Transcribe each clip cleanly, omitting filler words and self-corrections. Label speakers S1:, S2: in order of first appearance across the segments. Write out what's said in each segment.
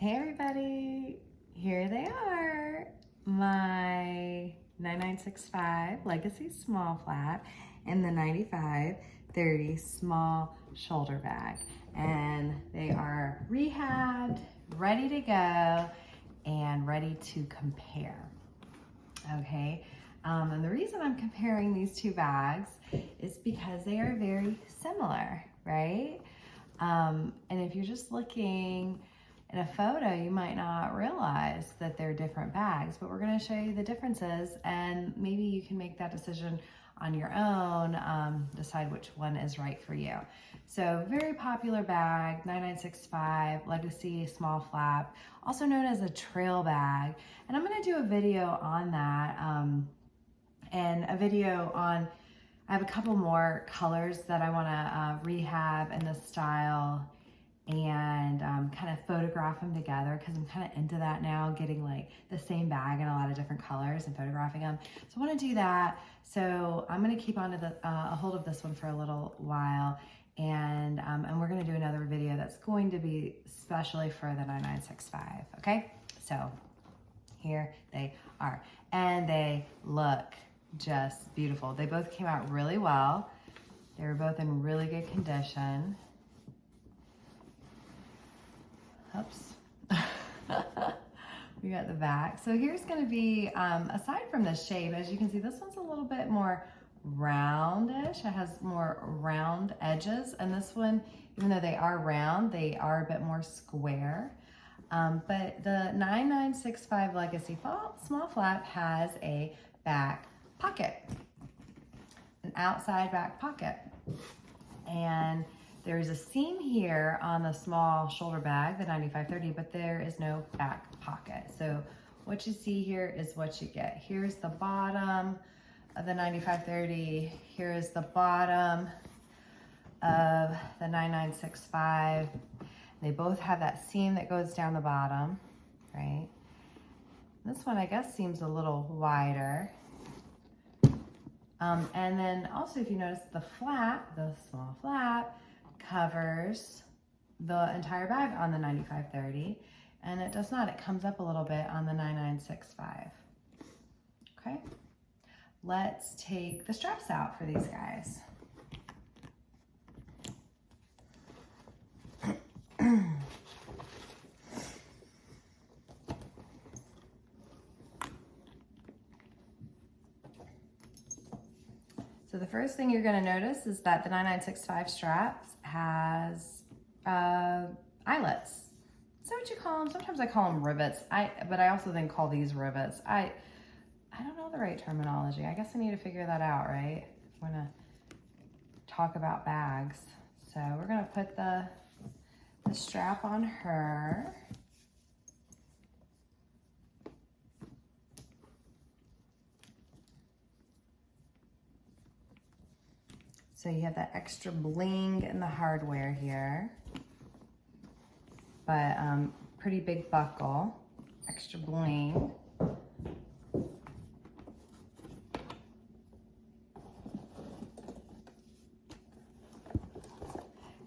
S1: Hey everybody, here they are, my 9965 Legacy Small Flap and the 9530 Small Shoulder Bag. And they are rehabbed, ready to go, and ready to compare, okay? And the reason I'm comparing these two bags is because they are very similar, right? And if you're just looking in a photo, you might not realize that they're different bags, but we're going to show you the differences, and maybe you can make that decision on your own, decide which one is right for you. So very popular bag, 9965 Legacy Small Flap, also known as a trail bag. And I'm going to do a video on that, and a video on, I have a couple more colors that I want to rehab in this style, and kind of photograph them together, because I'm kind of into that now, getting like the same bag in a lot of different colors and photographing them. So I want to do that. So I'm going to keep on to a hold of this one for a little while, and we're going to do another video that's going to be specially for the 9965. Okay, so here they are, and they look just beautiful. They both came out really well. They were both in really good condition. Oops. We got the back. So here's going to be, aside from the shape, as you can see, this one's a little bit more roundish. It has more round edges, and this one, even though they are round, they are a bit more square. But the 9965 Legacy Small Flap has a back pocket, an outside back pocket. And there's a seam here on the small shoulder bag, the 9530, but there is no back pocket. So what you see here is what you get. Here's the bottom of the 9530. Here is the bottom of the 9965. They both have that seam that goes down the bottom, right? This one, I guess, seems a little wider. And then also, if you notice, the flap, the small flap, covers the entire bag on the 9530, and it does not. It comes up a little bit on the 9965. Okay, let's take the straps out for these guys. So the first thing you're going to notice is that the 9965 straps has eyelets. Is that what you call them? Sometimes I call them rivets. But I also then call these rivets. I don't know the right terminology. I guess I need to figure that out, right? We're going to talk about bags. So we're going to put the strap on her. So you have that extra bling in the hardware here, but pretty big buckle, extra bling.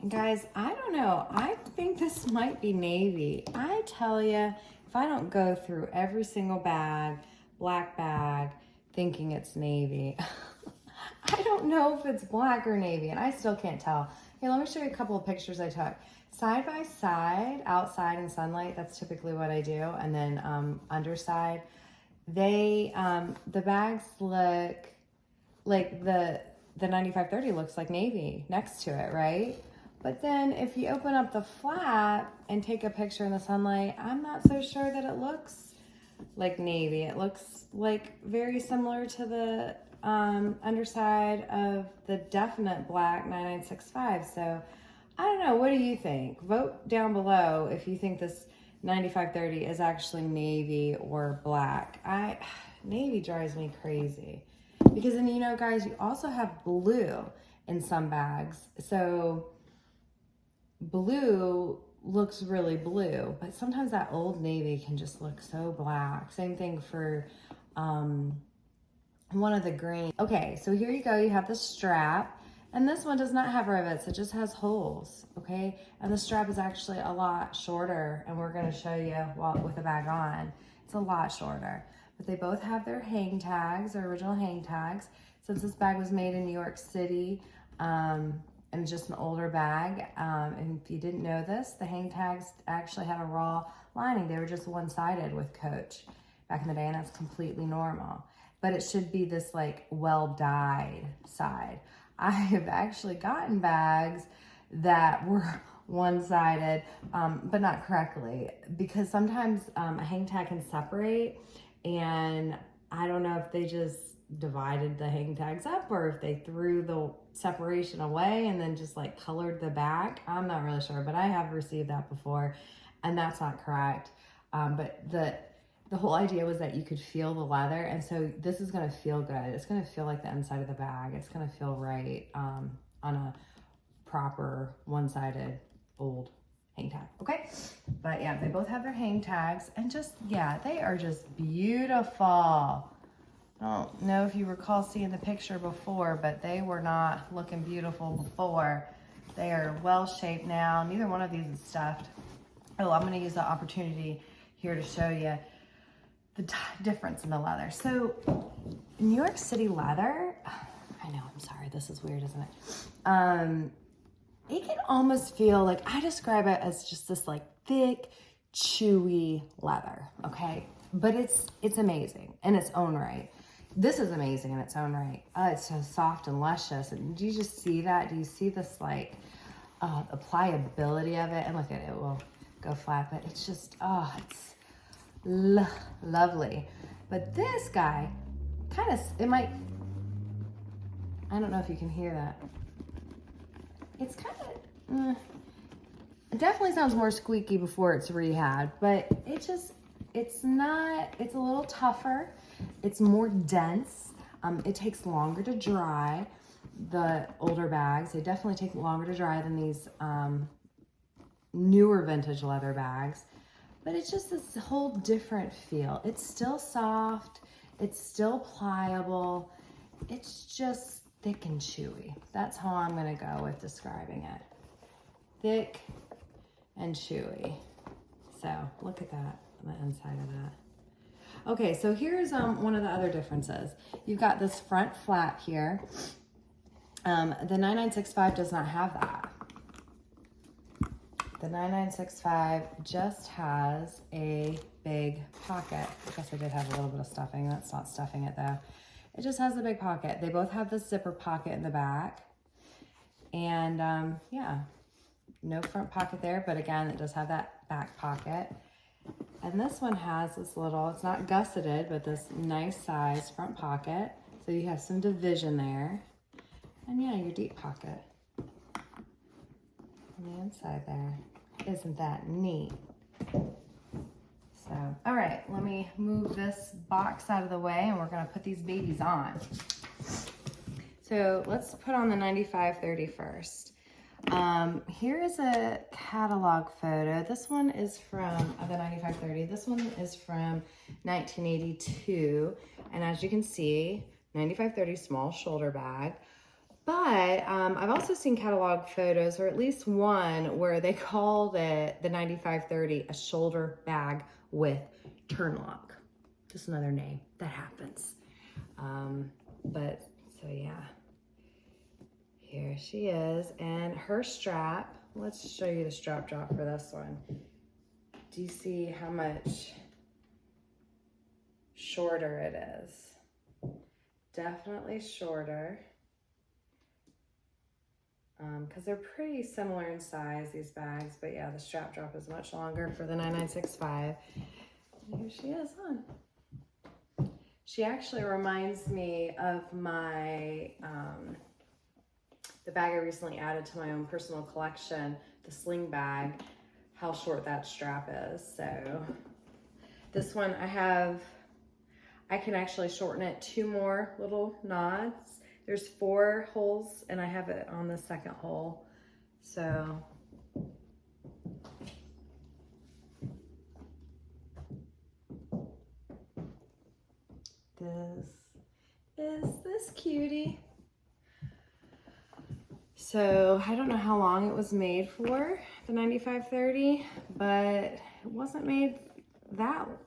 S1: And guys, I don't know, I think this might be navy. I tell you, if I don't go through every single bag, black bag, thinking it's navy, I don't know if it's black or navy, and I still can't tell. Here, let me show you a couple of pictures I took. Side by side, outside in sunlight, that's typically what I do, and then underside. The bags look like the 9530 looks like navy next to it, right? But then if you open up the flap and take a picture in the sunlight, I'm not so sure that it looks like navy. It looks like very similar to the underside of the definite black 9965. So I don't know, what do you think? Vote down below if you think this 9530 is actually navy or black. Navy drives me crazy, because then, you know, guys, you also have blue in some bags. So blue looks really blue, but sometimes that old navy can just look so black. Same thing for one of the green. Okay, so here you go. You have the strap, And this one does not have rivets, it just has holes, okay? And the strap is actually a lot shorter, and we're gonna show you with the bag on. It's a lot shorter. But they both have their hang tags, their original hang tags. Since this bag was made in New York City, and just an older bag, and if you didn't know this, the hang tags actually had a raw lining. They were just one-sided with Coach back in the day, and that's completely normal. But it should be this like well-dyed side. I have actually gotten bags that were one-sided, but not correctly, because sometimes a hang tag can separate, and I don't know if they just divided the hang tags up or if they threw the separation away and then just like colored the back. I'm not really sure, but I have received that before, and that's not correct. But the whole idea was that you could feel the leather, and so this is gonna feel good. It's gonna feel like the inside of the bag. It's gonna feel right on a proper one-sided old hang tag, okay? But yeah, they both have their hang tags, and just, yeah, they are just beautiful. I don't know if you recall seeing the picture before, but they were not looking beautiful before. They are well shaped now. Neither one of these is stuffed. Oh, I'm gonna use the opportunity here to show you the difference in the leather. So New York City leather, I know, I'm sorry, this is weird, isn't it? It can almost feel like, I describe it as just this like thick, chewy leather, okay? But it's amazing in its own right. This is amazing in its own right. It's so soft and luscious. And do you just see that? Do you see this like the pliability of it? And look at it, it will go flat, but it's just, oh, it's lovely. But this guy kind of, it might, I don't know if you can hear that. It's kind of, it definitely sounds more squeaky before it's rehabbed, but it's not, it's a little tougher. It's more dense. It takes longer to dry. The older bags, they definitely take longer to dry than these newer vintage leather bags. But it's just this whole different feel. It's still soft. It's still pliable. It's just thick and chewy. That's how I'm gonna go with describing it. Thick and chewy. So look at that, on the inside of that. Okay, so here's one of the other differences. You've got this front flap here. The 9965 does not have that. The 9965 just has a big pocket. I guess I did have a little bit of stuffing. That's not stuffing it though. It just has a big pocket. They both have the zipper pocket in the back. And yeah, no front pocket there, but again, it does have that back pocket. And this one has this little, it's not gusseted, but this nice sized front pocket. So you have some division there. And yeah, your deep pocket on the inside there. Isn't that neat? So, all right, let me move this box out of the way and we're gonna put these babies on. So let's put on the 9530 first. Here is a catalog photo. This one is from the 9530. This one is from 1982. And as you can see, 9530 small shoulder bag. But I've also seen catalog photos, or at least one, where they called it the 9530 a shoulder bag with turn lock. Just another name that happens. But so yeah. Here she is, and her strap, let's show you the strap drop for this one. Do you see how much shorter it is? Definitely shorter, because they're pretty similar in size, these bags, but yeah, the strap drop is much longer for the 9965. And here she is on. She actually reminds me of my, the bag I recently added to my own personal collection, the sling bag, how short that strap is. So this one I can actually shorten it 2 more little knots. There's 4 holes and I have it on the second hole. So this is this cutie. So I don't know how long it was made for, the 9530, but it wasn't made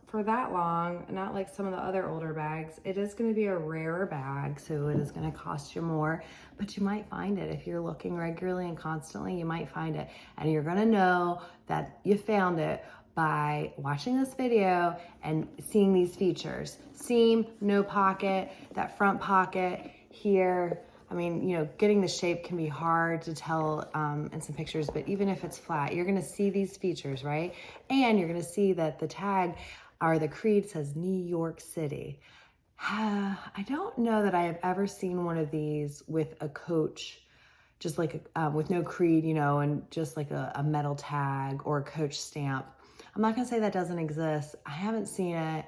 S1: for that long, not like some of the other older bags. It is going to be a rarer bag, so it is going to cost you more, but you might find it. If you're looking regularly and constantly, you might find it, and you're going to know that you found it by watching this video and seeing these features. Seam, no pocket, that front pocket here. I mean, you know, getting the shape can be hard to tell in some pictures, but even if it's flat, you're gonna see these features, right? And you're gonna see that the tag or the creed says New York City. I don't know that I have ever seen one of these with a Coach, just like with no creed, you know, and just like a metal tag or a Coach stamp. I'm not gonna say that doesn't exist. I haven't seen it,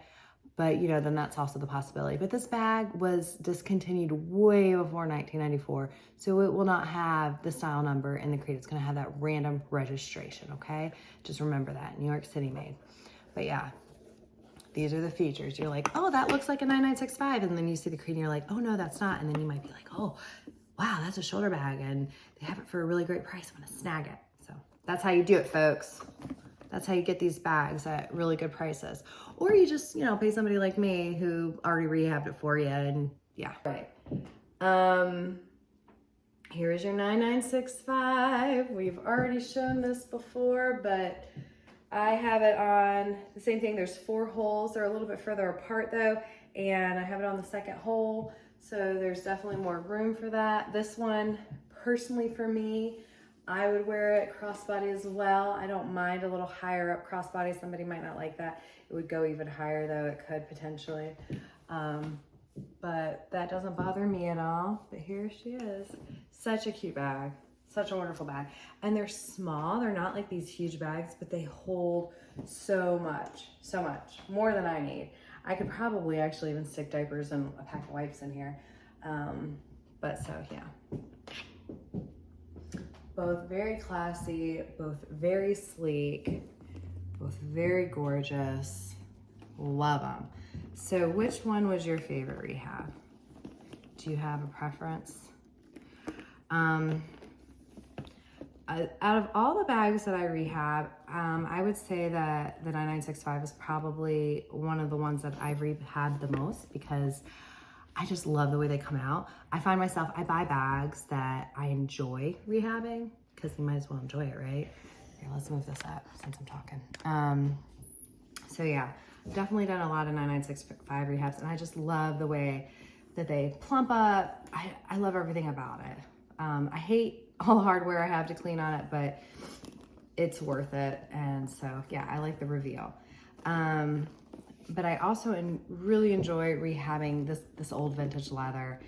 S1: but you know, then that's also the possibility. But this bag was discontinued way before 1994, so it will not have the style number in the creed. It's gonna have that random registration, okay? Just remember that, New York City made. But yeah, these are the features. You're like, oh, that looks like a 9965, and then you see the creed and you're like, oh no, that's not. And then you might be like, oh, wow, that's a shoulder bag, and they have it for a really great price. I'm gonna snag it. So that's how you do it, folks. That's how you get these bags at really good prices. Or you just, you know, pay somebody like me who already rehabbed it for you, and yeah. Right. Here is your 9965. We've already shown this before, but I have it on the same thing. There's 4 holes. They're a little bit further apart though, and I have it on the second hole, so there's definitely more room for that. This one, personally for me, I would wear it crossbody as well. I don't mind a little higher up crossbody. Somebody might not like that. It would go even higher though, it could potentially. But that doesn't bother me at all. But here she is. Such a cute bag. Such a wonderful bag. And they're small. They're not like these huge bags, but they hold so much. So much. More than I need. I could probably actually even stick diapers and a pack of wipes in here. But so yeah. Both very classy, both very sleek, both very gorgeous. Love them. So which one was your favorite rehab? Do you have a preference? Out of all the bags that I rehab, I would say that the 9965 is probably one of the ones that I've rehabbed the most, because I just love the way they come out. I find myself, I buy bags that I enjoy rehabbing, because you might as well enjoy it, right? Here, let's move this up since I'm talking. So yeah, definitely done a lot of 9965 rehabs, and I just love the way that they plump up. I love everything about it. I hate all the hardware I have to clean on it, but it's worth it. And so yeah, I like the reveal. But I also really enjoy rehabbing this old vintage leather.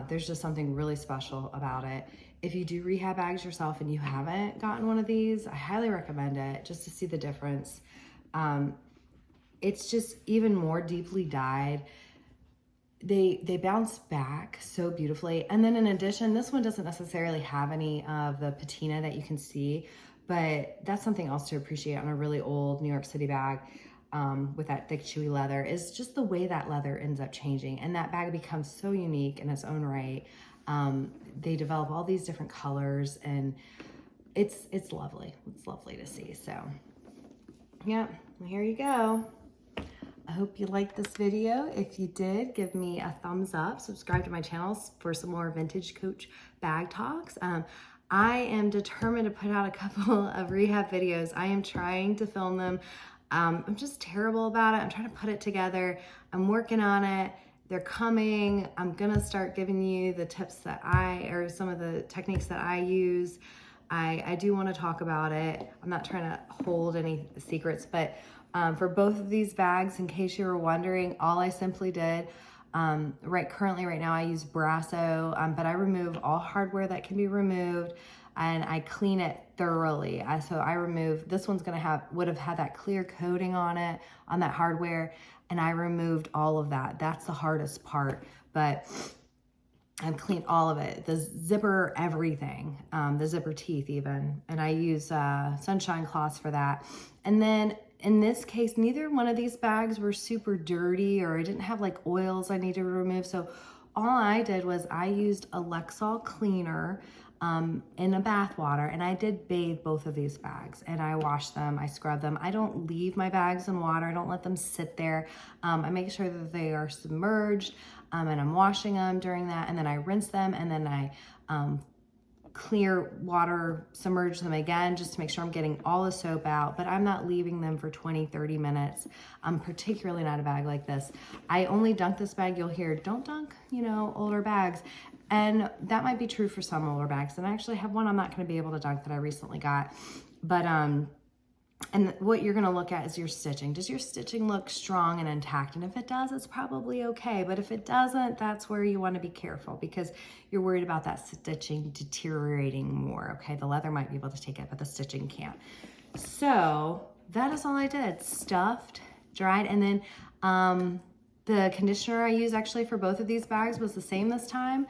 S1: There's just something really special about it. If you do rehab bags yourself and you haven't gotten one of these, I highly recommend it, just to see the difference. It's just even more deeply dyed. They bounce back so beautifully. And then in addition, this one doesn't necessarily have any of the patina that you can see, but that's something else to appreciate on a really old New York City bag. With that thick, chewy leather, is just the way that leather ends up changing, and that bag becomes so unique in its own right. They develop all these different colors, and it's lovely. It's lovely to see. So yeah, here you go. I hope you liked this video. If you did, give me a thumbs up. Subscribe to my channel for some more vintage Coach bag talks. I am determined to put out a couple of rehab videos. I am trying to film them. I'm just terrible about it. I'm trying to put it together. I'm working on it. They're coming. I'm gonna start giving you the tips that or some of the techniques that I use. I do want to talk about it. I'm not trying to hold any secrets, but for both of these bags, in case you were wondering, all I simply did, currently right now I use Brasso, but I remove all hardware that can be removed, and I clean it thoroughly. So I remove, this one's would have had that clear coating on it, on that hardware, and I removed all of that. That's the hardest part, but I've cleaned all of it. The zipper, everything, the zipper teeth even, and I use sunshine cloths for that. And then in this case, neither one of these bags were super dirty, or I didn't have like oils I needed to remove. So all I did was I used a Lexol cleaner. in a bath water, and I did bathe both of these bags, and I washed them, I scrubbed them. I don't leave my bags in water. I don't let them sit there. I make sure that they are submerged, and I'm washing them during that, and then I rinse them, and then I clear water, submerge them again, just to make sure I'm getting all the soap out, but I'm not leaving them for 20, 30 minutes, particularly not a bag like this. I only dunk this bag. You'll hear, don't dunk, you know, older bags. And that might be true for some older bags. And I actually have one I'm not going to be able to dunk that I recently got. But, and what you're going to look at is your stitching. Does your stitching look strong and intact? And if it does, it's probably okay. But if it doesn't, that's where you want to be careful, because you're worried about that stitching deteriorating more. Okay, the leather might be able to take it, but the stitching can't. So that is all I did. Stuffed, dried, and then the conditioner I used actually for both of these bags was the same this time.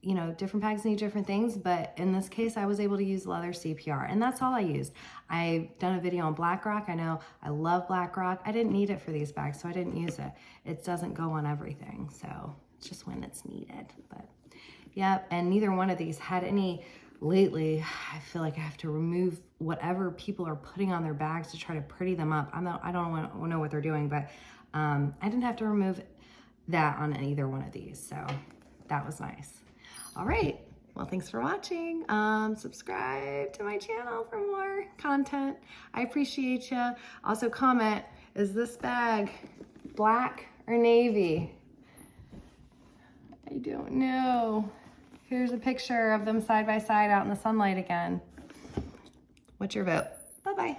S1: You know, different bags need different things, but in this case, I was able to use leather CPR, and that's all I used. I've done a video on black rock. I know I love black rock. I didn't need it for these bags, so I didn't use it. It doesn't go on everything, so it's just when it's needed. But yep, and neither one of these had any lately. I feel like I have to remove whatever people are putting on their bags to try to pretty them up. I don't know what they're doing, but I didn't have to remove that on either one of these, so that was nice. All right, well, thanks for watching. Subscribe to my channel for more content. I appreciate you. Also comment, is this bag black or navy? I don't know. Here's a picture of them side by side out in the sunlight again. What's your vote? Bye-bye.